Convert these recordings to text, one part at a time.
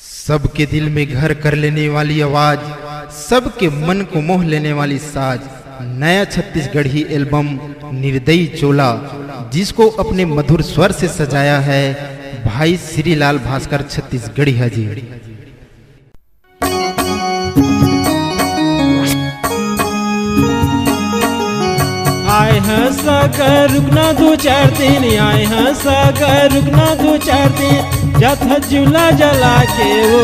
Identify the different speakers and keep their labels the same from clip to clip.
Speaker 1: सबके दिल में घर कर लेने वाली आवाज, सबके मन को मोह लेने वाली साज, नया छत्तीसगढ़ी एल्बम निर्दयी चोला, जिसको अपने मधुर स्वर से सजाया है भाई श्रीलाल भास्कर छत्तीसगढ़िया जी।
Speaker 2: आए हैं सागर रुकना दो चार दिन, आए हैं सागर रुकना दो चार दिन, जथ झूला जला के वो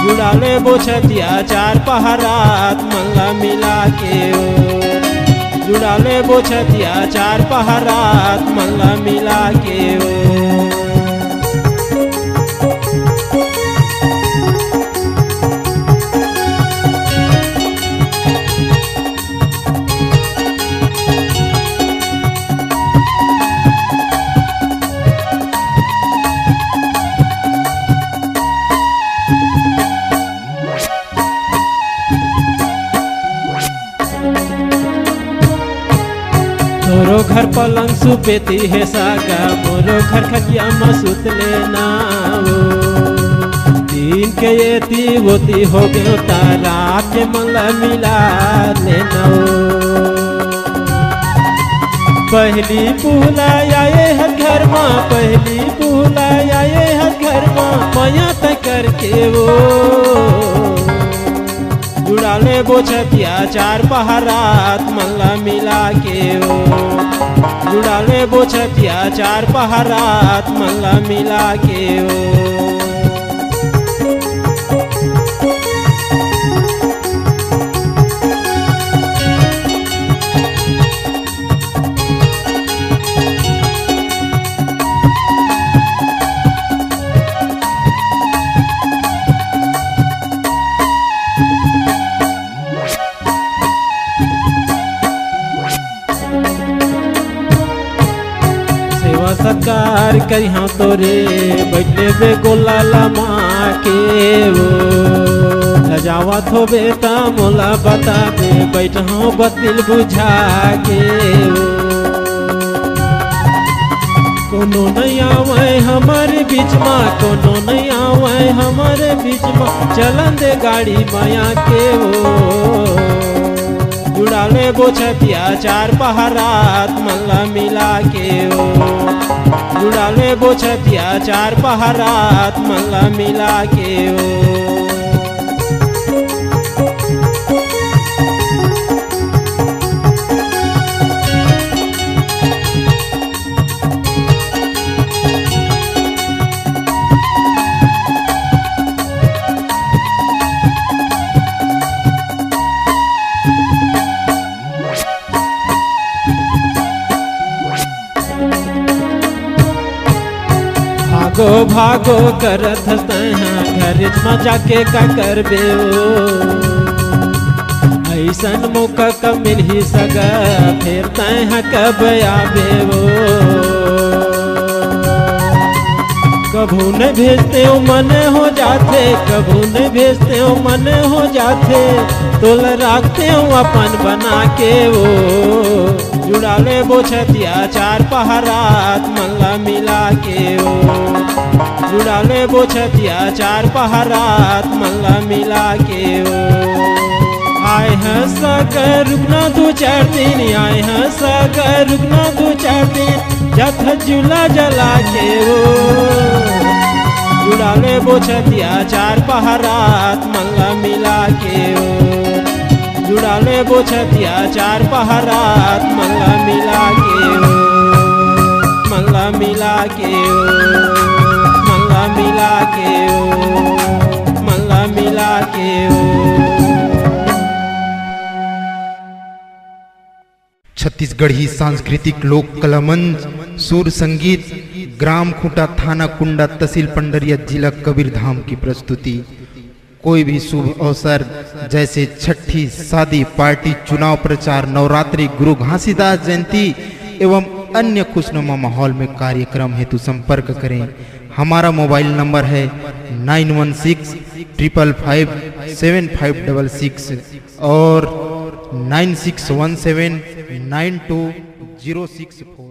Speaker 2: जुड़ा ले बोछतिया चार पहरात मल्ला मिला के वो जुड़ा ले बोछतिया चार पहरात मल्ला मिला के वो। मोरो घर पलंग सुपेती है सागा, मोरो घर खटिया मसूत लेना वो दिन के येती होती हो गयो तारा के मल्ला मिला लेना वो। पहली पुहला आए है घर माँ, पहली पुहला आए है घर माँ, माया तय करके वो जुड़ा ले बोछतिया चार पहरात मल्ला मिला के वो जुड़ा ले बोछतिया चार पहरात मल्ला मिला के वो। सरकार करी हाँ तोरे बैठले बे गोला लमा के वो लजावत हो बेटा मोला बता दे बैठ हाँ बतिल बुझा के वो। कोनो नहीं आवे हमारे बीच में, कोनो नहीं आवे हमारे बीच में, चलन दे गाड़ी माया के वो जुड़ा ले बोछतिया चार पहरात मल्ला मिला के वो जुड़ा ले बोछतिया चार पहरात मल्ला मिला के वो। भागो भागो करत हैं घर में जाके का करबे ऐसन मौका कब मिल ही सगा फिर तय कब आबे वो। कभू न भेजते हो मन हो जाते, कभू न भेजते हो मन हो जाते, तोल रखते हो अपन बना के वो जुड़ा ले बोछतिया चार पहरात मल्ला मिला के वो जुड़ा ले बोछतिया चार पहरात मल्ला मिला के वो। आए हैं सागर रुकना दो चार दिन, आए हैं सागर रुकना दो चार दिन, जथ झूला जला के वो जुड़ा ले बोछतिया चार पहरात मल्ला मिला के वो जुड़ा ले बोछतिया चार पहरात मल्ला मिला के वो मल्ला मिला के वो मल्ला मिला के वो मल्ला मिला के वो।
Speaker 1: छत्तीसगढ़ी सांस्कृतिक लोक कला मंच सुर संगीत ग्राम खूंटा थाना कुंडा तहसील पंडरिया जिला कबीरधाम की प्रस्तुति। कोई भी शुभ अवसर जैसे छठी, शादी, पार्टी, चुनाव प्रचार, नवरात्रि, गुरु घासीदास जयंती एवं अन्य खुशनुमा माहौल में कार्यक्रम हेतु संपर्क करें। हमारा मोबाइल नंबर है 9165557566 और 9617920664।